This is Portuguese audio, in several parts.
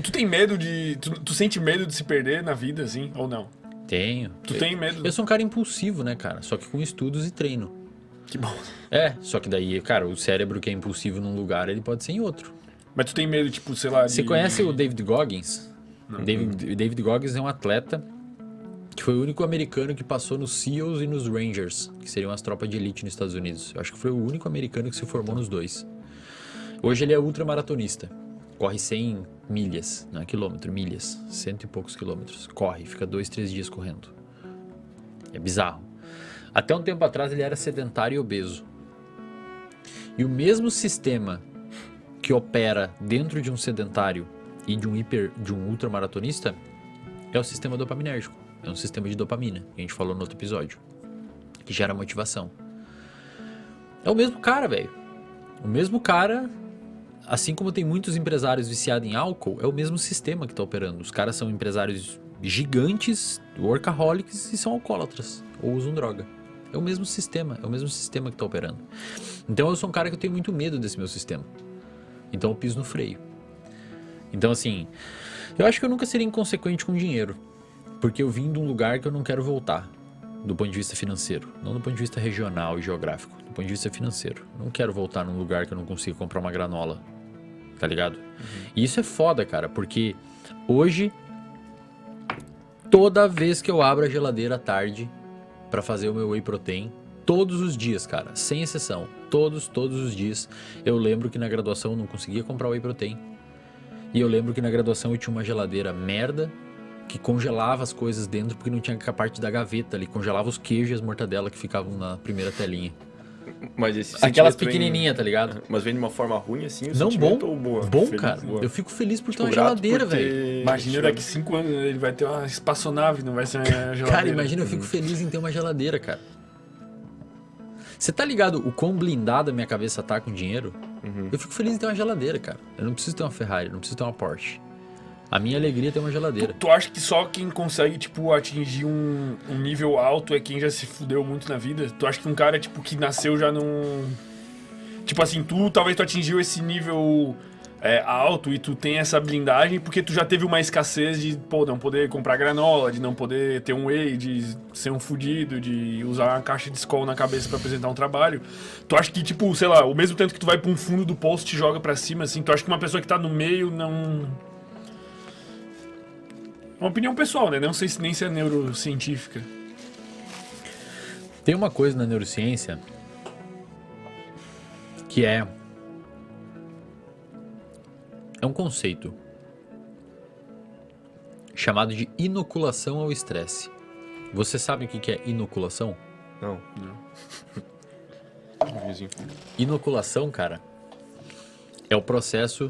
Tu tem medo de... Tu sente medo de se perder na vida, assim, ou não? Tenho. Tu tem medo? Eu sou um cara impulsivo, né, cara? Só que com estudos e treino. Que bom. Só que daí, cara, o cérebro que é impulsivo num lugar, ele pode ser em outro. Mas tu tem medo, tipo, sei lá... Você conhece o David Goggins? David Goggins é um atleta que foi o único americano que passou nos SEALs e nos Rangers, que seriam as tropas de elite nos Estados Unidos. Eu acho que foi o único americano que se formou nos dois. Hoje ele é ultramaratonista. Corre 100 milhas, não é quilômetro, milhas. 100 e poucos quilômetros. Corre, fica 2, 3 dias correndo. É bizarro. Até um tempo atrás ele era sedentário e obeso. E o mesmo sistema que opera dentro de um sedentário e de um ultramaratonista é o sistema dopaminérgico. É um sistema de dopamina, que a gente falou no outro episódio, que gera motivação. É o mesmo cara, velho. O mesmo cara, assim como tem muitos empresários viciados em álcool, é o mesmo sistema que está operando. Os caras são empresários gigantes, workaholics, e são alcoólatras, ou usam droga. É o mesmo sistema que está operando. Então eu sou um cara que eu tenho muito medo desse meu sistema. Então eu piso no freio. Então assim, eu acho que eu nunca seria inconsequente com dinheiro. Porque eu vim de um lugar que eu não quero voltar. Do ponto de vista financeiro. Não do ponto de vista regional e geográfico. Do ponto de vista financeiro. Não quero voltar num lugar que eu não consiga comprar uma granola. Tá ligado? E isso é foda, cara. Porque hoje, toda vez que eu abro a geladeira à tarde pra fazer o meu whey protein, todos os dias, cara, sem exceção, todos os dias, eu lembro que na graduação eu não conseguia comprar whey protein. E eu lembro que na graduação eu tinha uma geladeira merda, que congelava as coisas dentro, porque não tinha a parte da gaveta ali, congelava os queijos e as mortadela que ficavam na primeira telinha. Mas esse aquelas pequenininhas, tá ligado? Mas vem de uma forma ruim assim? Não, bom. Ou boa? Bom, Feliz, cara. boa. Eu fico feliz por ter uma grato geladeira, por ter velho. Imagina chegado. daqui 5 anos ele vai ter uma espaçonave, não vai ser uma geladeira. Cara, imagina, eu fico feliz em ter uma geladeira, cara. Você tá ligado o quão blindada a minha cabeça tá com dinheiro? Eu fico feliz em ter uma geladeira, cara. Eu não preciso ter uma Ferrari, não preciso ter uma Porsche. A minha alegria é ter uma geladeira. Tu acha que só quem consegue, tipo, atingir um nível alto é quem já se fudeu muito na vida? Tu acha que um cara, tipo, que nasceu já num... Tipo assim, talvez tu atingiu esse nível alto e tu tem essa blindagem porque tu já teve uma escassez de, pô, não poder comprar granola, de não poder ter um whey, de ser um fudido, de usar uma caixa de Skol na cabeça pra apresentar um trabalho. Tu acha que, tipo, sei lá, o mesmo tanto que tu vai pra um fundo do poço te joga pra cima, assim, tu acha que uma pessoa que tá no meio não... Uma opinião pessoal, né? Não sei nem se é neurocientífica. Tem uma coisa na neurociência que é um conceito chamado de inoculação ao estresse. Você sabe o que é inoculação? Não. Inoculação, cara, é o processo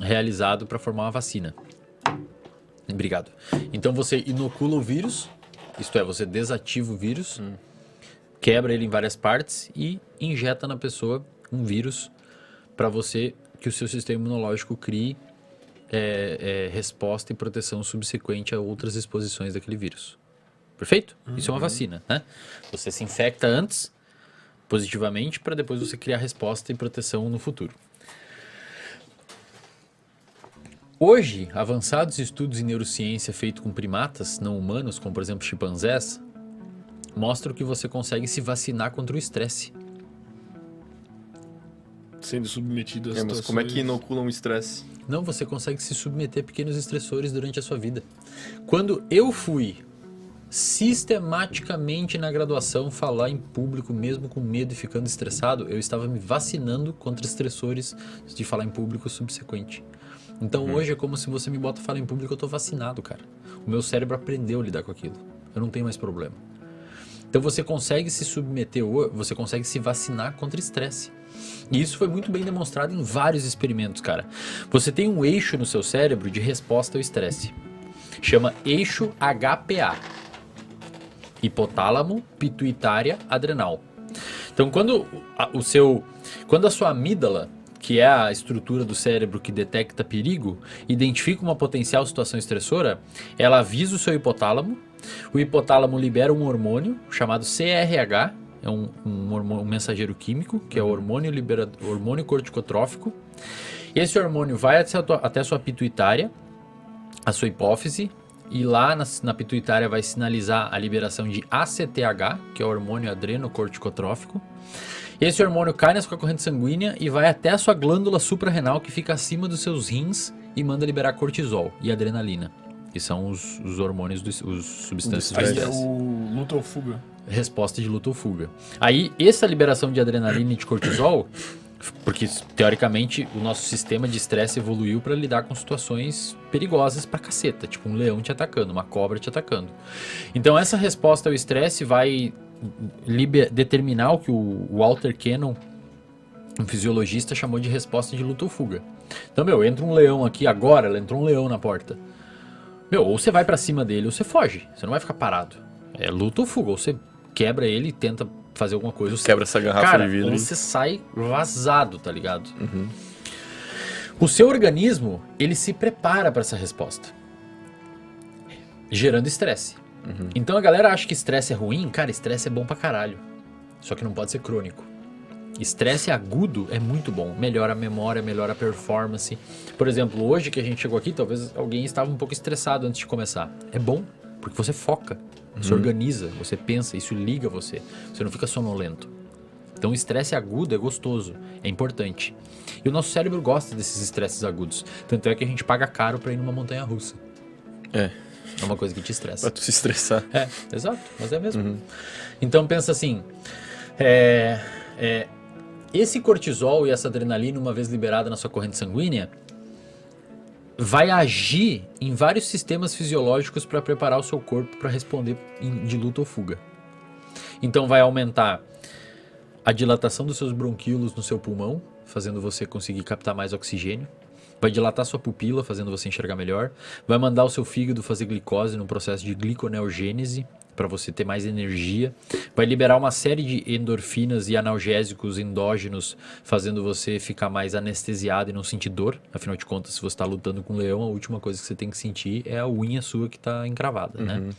realizado para formar uma vacina. Obrigado. Então você inocula o vírus, isto é, você desativa o vírus, quebra ele em várias partes e injeta na pessoa um vírus para você que o seu sistema imunológico crie resposta e proteção subsequente a outras exposições daquele vírus. Perfeito? Isso é uma vacina, né? Você se infecta antes, positivamente, para depois você criar resposta e proteção no futuro. Hoje, avançados estudos em neurociência feitos com primatas não humanos, como por exemplo chimpanzés, mostram que você consegue se vacinar contra o estresse. Sendo submetido a Mas situações... como é que inoculam o estresse? Não, você consegue se submeter a pequenos estressores durante a sua vida. Quando eu fui sistematicamente na graduação falar em público, mesmo com medo e ficando estressado, eu estava me vacinando contra estressores de falar em público subsequente. Então hoje é como se você me bota a falar em público, eu tô vacinado, cara. O meu cérebro aprendeu a lidar com aquilo. Eu não tenho mais problema. Então você consegue se submeter, você consegue se vacinar contra estresse. E isso foi muito bem demonstrado em vários experimentos, cara. Você tem um eixo no seu cérebro de resposta ao estresse. Chama eixo HPA. Hipotálamo, pituitária, adrenal. Então quando a sua amígdala, que é a estrutura do cérebro que detecta perigo, identifica uma potencial situação estressora, ela avisa o seu hipotálamo. O hipotálamo libera um hormônio chamado CRH, é um mensageiro químico, que é o hormônio corticotrófico. Esse hormônio vai até a sua pituitária, a sua hipófise, e lá na pituitária vai sinalizar a liberação de ACTH, que é o hormônio adrenocorticotrófico. Esse hormônio cai na sua corrente sanguínea e vai até a sua glândula suprarrenal, que fica acima dos seus rins, e manda liberar cortisol e adrenalina, que são os hormônios, os substâncias do Aí é estresse. o luta ou fuga. Resposta de luta ou fuga. Aí, essa liberação de adrenalina e de cortisol, porque teoricamente o nosso sistema de estresse evoluiu para lidar com situações perigosas pra caceta, tipo um leão te atacando, uma cobra te atacando. Então, essa resposta ao estresse vai determinar o que o Walter Cannon, um fisiologista, chamou de resposta de luta ou fuga. Então, entra um leão aqui agora, entrou um leão na porta. Ou você vai pra cima dele ou você foge, você não vai ficar parado. É luta ou fuga, ou você quebra ele e tenta fazer alguma coisa. Quebra essa garrafa de vidro. Ou você sai vazado, tá ligado? Uhum. O seu organismo, ele se prepara pra essa resposta, gerando estresse. Uhum. Então a galera acha que estresse é ruim. Cara, estresse é bom pra caralho. Só que não pode ser crônico. Estresse agudo é muito bom. Melhora a memória, melhora a performance. Por exemplo, hoje que a gente chegou aqui, talvez alguém estava um pouco estressado antes de começar. É bom, porque você foca, você organiza, você pensa, isso liga você. Você não fica sonolento. Então o estresse agudo é gostoso, é importante. E o nosso cérebro gosta desses estresses agudos. Tanto é que a gente paga caro pra ir numa montanha russa. É uma coisa que te estressa. Pra tu se estressar. É, exato, mas é mesmo. Então pensa assim, esse cortisol e essa adrenalina, uma vez liberada na sua corrente sanguínea, vai agir em vários sistemas fisiológicos para preparar o seu corpo para responder de luta ou fuga. Então vai aumentar a dilatação dos seus bronquíolos no seu pulmão, fazendo você conseguir captar mais oxigênio. Vai dilatar sua pupila, fazendo você enxergar melhor. Vai mandar o seu fígado fazer glicose no processo de gliconeogênese, para você ter mais energia. Vai liberar uma série de endorfinas e analgésicos endógenos, fazendo você ficar mais anestesiado e não sentir dor. Afinal de contas, se você está lutando com um leão, a última coisa que você tem que sentir é a unha sua que está encravada, né?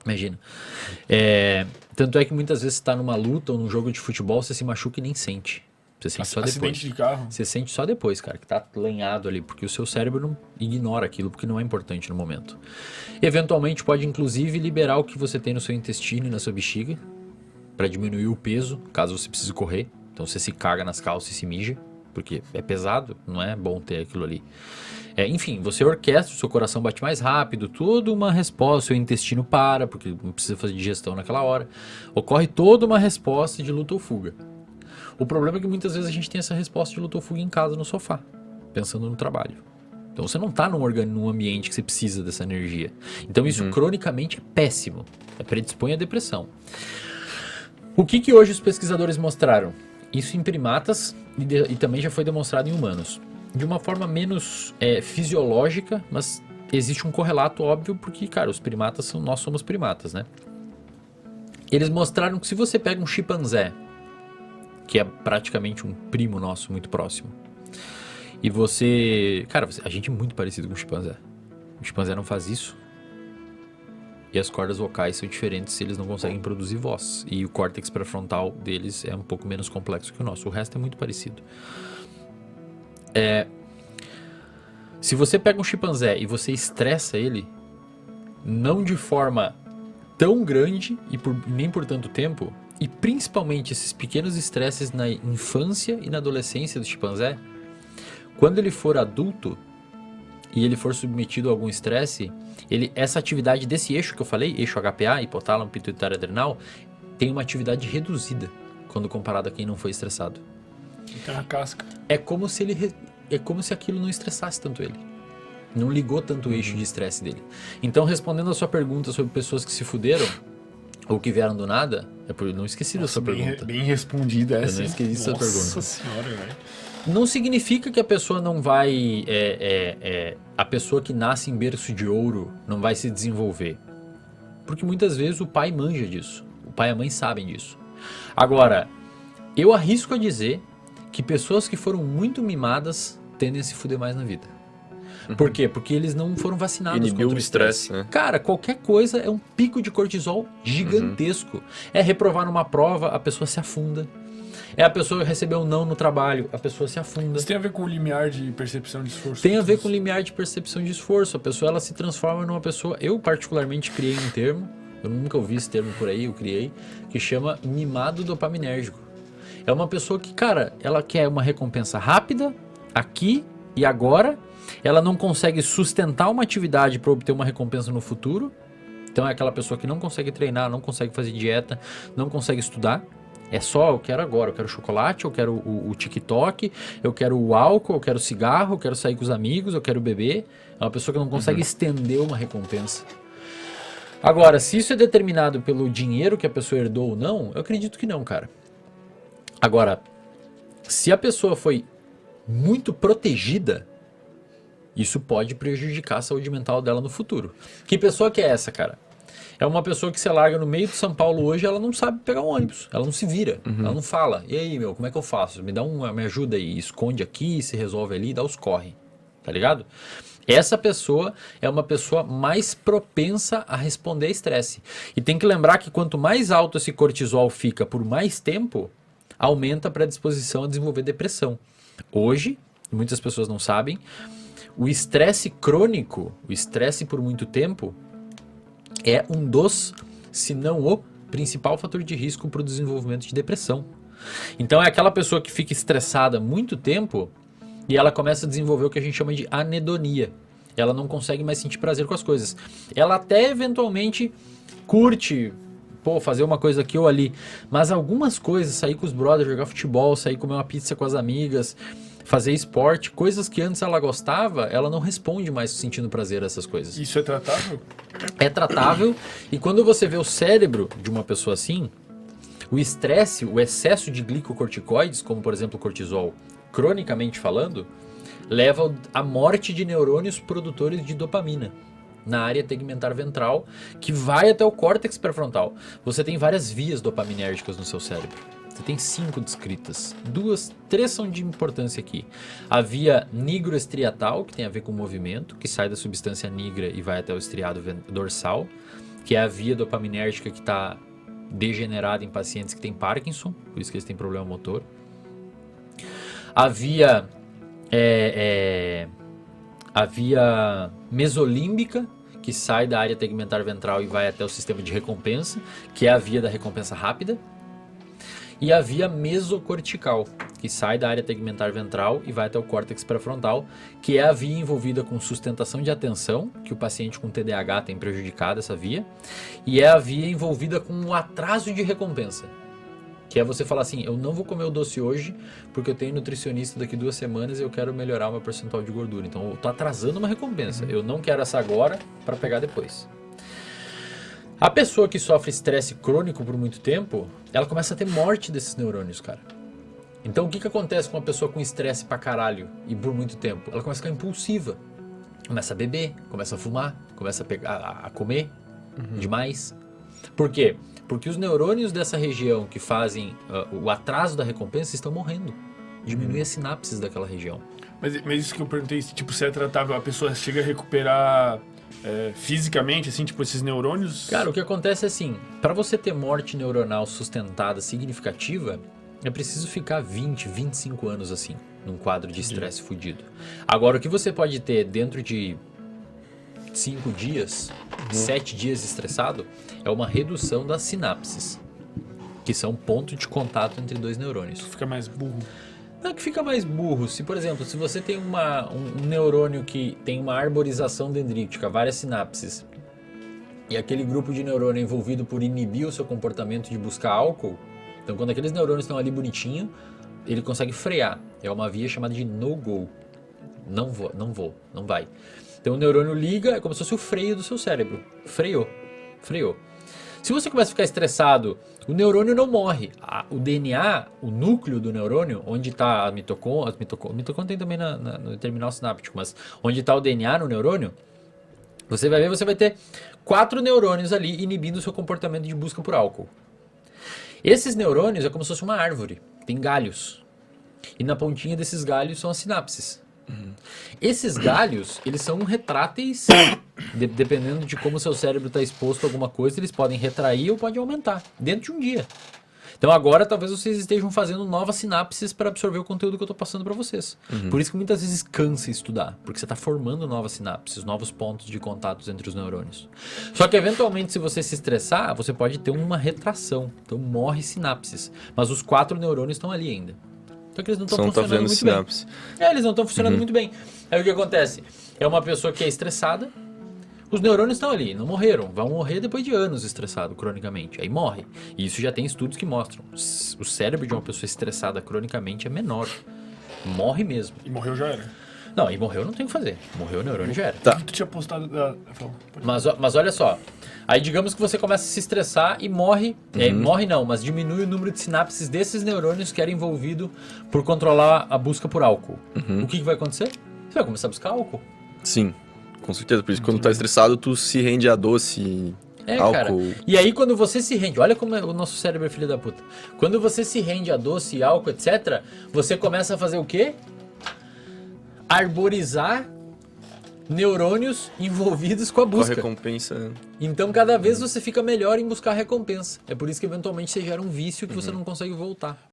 Imagina. Tanto é que muitas vezes você está numa luta ou num jogo de futebol, você se machuca e nem sente. Você sente só depois. Acidente de carro. Você sente só depois, cara, que tá lenhado ali, porque o seu cérebro não ignora aquilo, porque não é importante no momento. Eventualmente pode, inclusive, liberar o que você tem no seu intestino e na sua bexiga, para diminuir o peso, caso você precise correr. Então você se caga nas calças e se mija, porque é pesado, não é bom ter aquilo ali. Enfim, você orquestra, o seu coração bate mais rápido, toda uma resposta, seu intestino para, porque não precisa fazer digestão naquela hora. Ocorre toda uma resposta de luta ou fuga. O problema é que muitas vezes a gente tem essa resposta de luta ou fuga em casa, no sofá, pensando no trabalho. Então você não está num ambiente que você precisa dessa energia. Então isso cronicamente é péssimo, predispõe à depressão. O que hoje os pesquisadores mostraram? Isso em primatas e também já foi demonstrado em humanos. De uma forma menos fisiológica, mas existe um correlato óbvio, porque, cara, os primatas nós somos primatas, né? Eles mostraram que se você pega um chimpanzé, que é praticamente um primo nosso muito próximo, e você... Cara, a gente é muito parecido com o chimpanzé. O chimpanzé não faz isso. E as cordas vocais são diferentes se eles não conseguem produzir voz. E o córtex pré-frontal deles é um pouco menos complexo que o nosso. O resto é muito parecido. Se você pega um chimpanzé e você estressa ele, não de forma tão grande e nem por tanto tempo, e principalmente esses pequenos estresses na infância e na adolescência do chimpanzé, quando ele for adulto e ele for submetido a algum estresse, essa atividade desse eixo que eu falei, eixo HPA, hipotálamo, pituitário adrenal, tem uma atividade reduzida quando comparado a quem não foi estressado. Tem a casca. É como se aquilo não estressasse tanto ele. Não ligou tanto o eixo de estresse dele. Então, respondendo a sua pergunta sobre pessoas que se fuderam ou que vieram do nada, eu não esqueci da sua pergunta. Bem respondida essa. Eu não esqueci da sua pergunta. Nossa senhora, velho. Não significa que a pessoa não vai... a pessoa que nasce em berço de ouro não vai se desenvolver. Porque muitas vezes o pai manja disso. O pai e a mãe sabem disso. Agora, eu arrisco a dizer que pessoas que foram muito mimadas tendem a se fuder mais na vida. Por quê? Porque eles não foram vacinados Inibiu contra o estresse. né? Cara, qualquer coisa é um pico de cortisol gigantesco. É reprovar numa prova, a pessoa se afunda. É a pessoa receber um não no trabalho, a pessoa se afunda. Isso tem a ver com o limiar de percepção de esforço? Tem a ver com o limiar de percepção de esforço. A pessoa ela se transforma numa pessoa... Eu particularmente criei um termo, eu nunca ouvi esse termo por aí, eu criei, que chama mimado dopaminérgico. É uma pessoa que, cara, ela quer uma recompensa rápida, aqui e agora. Ela não consegue sustentar uma atividade para obter uma recompensa no futuro. Então é aquela pessoa que não consegue treinar, não consegue fazer dieta, não consegue estudar. É só, eu quero agora, eu quero chocolate, eu quero o TikTok, eu quero o álcool, eu quero cigarro, eu quero sair com os amigos, eu quero beber. É uma pessoa que não consegue estender uma recompensa. Agora, se isso é determinado pelo dinheiro que a pessoa herdou ou não, eu acredito que não, cara. Agora, se a pessoa foi muito protegida, isso pode prejudicar a saúde mental dela no futuro. Que pessoa que é essa, cara? É uma pessoa que você larga no meio de São Paulo hoje, ela não sabe pegar um ônibus, ela não se vira, ela não fala. E aí, meu, como é que eu faço? Me ajuda aí, esconde aqui, se resolve ali, dá os corre, tá ligado? Essa pessoa é uma pessoa mais propensa a responder a estresse. E tem que lembrar que quanto mais alto esse cortisol fica por mais tempo, aumenta a predisposição a desenvolver depressão. Hoje, muitas pessoas não sabem, o estresse crônico, o estresse por muito tempo, é um dos, se não o principal fator de risco para o desenvolvimento de depressão. Então é aquela pessoa que fica estressada muito tempo e ela começa a desenvolver o que a gente chama de anedonia. Ela não consegue mais sentir prazer com as coisas. Ela até eventualmente curte, fazer uma coisa aqui ou ali, mas algumas coisas, sair com os brothers, jogar futebol, sair comer uma pizza com as amigas, fazer esporte, coisas que antes ela gostava, ela não responde mais sentindo prazer a essas coisas. Isso é tratável? É tratável, e quando você vê o cérebro de uma pessoa assim, o estresse, o excesso de glicocorticoides, como por exemplo o cortisol, cronicamente falando, leva à morte de neurônios produtores de dopamina na área tegmentar ventral, que vai até o córtex pré-frontal. Você tem várias vias dopaminérgicas no seu cérebro. Você tem 5 descritas. 3 são de importância aqui. A via nigroestriatal, que tem a ver com o movimento, que sai da substância nigra e vai até o estriado dorsal, que é a via dopaminérgica que está degenerada em pacientes que têm Parkinson, por isso que eles têm problema motor. A via mesolímbica, que sai da área tegmentar ventral e vai até o sistema de recompensa, que é a via da recompensa rápida. E a via mesocortical, que sai da área tegmentar ventral e vai até o córtex pré-frontal, que é a via envolvida com sustentação de atenção, que o paciente com TDAH tem prejudicado essa via, e é a via envolvida com o atraso de recompensa, que é você falar assim, eu não vou comer o doce hoje porque eu tenho nutricionista daqui 2 semanas e eu quero melhorar o meu percentual de gordura, então eu tô atrasando uma recompensa, eu não quero essa agora para pegar depois. A pessoa que sofre estresse crônico por muito tempo, ela começa a ter morte desses neurônios, cara. Então o que acontece com uma pessoa com estresse pra caralho e por muito tempo? Ela começa a ficar impulsiva, começa a beber, começa a fumar, começa a comer demais. Por quê? Porque os neurônios dessa região que fazem o atraso da recompensa estão morrendo. Diminui as sinapses daquela região. Mas isso que eu perguntei, tipo, se é tratável, a pessoa chega a recuperar... fisicamente, assim, tipo, esses neurônios? Cara, o que acontece é assim, para você ter morte neuronal sustentada significativa, é preciso ficar 20, 25 anos assim, num quadro de estresse fudido. Agora, o que você pode ter dentro de 5 dias, 7 dias estressado, é uma redução das sinapses, que são ponto de contato entre 2 neurônios. Tu fica mais burro. Não é que fica mais burro. Se, por exemplo, se você tem um neurônio que tem uma arborização dendrítica, várias sinapses, e aquele grupo de neurônio é envolvido por inibir o seu comportamento de buscar álcool, então quando aqueles neurônios estão ali bonitinho, ele consegue frear. É uma via chamada de no-go. Não vou, não vai. Então o neurônio liga, é como se fosse o freio do seu cérebro. Freou. Se você começa a ficar estressado, o neurônio não morre. O DNA, o núcleo do neurônio, onde está a mitocôndria tem também no terminal sináptico, mas onde está o DNA no neurônio, você vai ter 4 neurônios ali inibindo o seu comportamento de busca por álcool. Esses neurônios é como se fosse uma árvore, tem galhos. E na pontinha desses galhos são as sinapses. Esses galhos, eles são retráteis, dependendo de como o seu cérebro está exposto a alguma coisa, eles podem retrair ou podem aumentar, dentro de um dia. Então agora talvez vocês estejam fazendo novas sinapses para absorver o conteúdo que eu tô passando para vocês. Por isso que muitas vezes cansa estudar, porque você tá formando novas sinapses, novos pontos de contatos entre os neurônios. Só que eventualmente se você se estressar, você pode ter uma retração, então morre sinapses, mas os 4 neurônios estão ali ainda. Só que eles não estão funcionando muito sinapse. bem. Eles não estão funcionando muito bem. Aí o que acontece? É uma pessoa que é estressada, os neurônios estão ali, não morreram. Vão morrer depois de anos estressado cronicamente. Aí morre. E isso já tem estudos que mostram. O cérebro de uma pessoa estressada cronicamente é menor. Morre mesmo. E morreu já era. Não, e morreu não tem o que fazer. Morreu o neurônio já era. Tá. Tu tinha postado... Mas olha só. Aí digamos que você começa a se estressar e morre. Morre não, mas diminui o número de sinapses desses neurônios que era envolvido por controlar a busca por álcool. O que vai acontecer? Você vai começar a buscar álcool. Sim, com certeza. Por isso que quando tá estressado, tu se rende a doce, álcool. Cara. E aí quando você se rende, olha como o nosso cérebro é filho da puta. Quando você se rende a doce, álcool, etc., você começa a fazer o quê? Arborizar neurônios envolvidos com a Com a busca. recompensa. Então cada vez você fica melhor em buscar recompensa. É por isso que eventualmente você gera um vício que você não consegue voltar.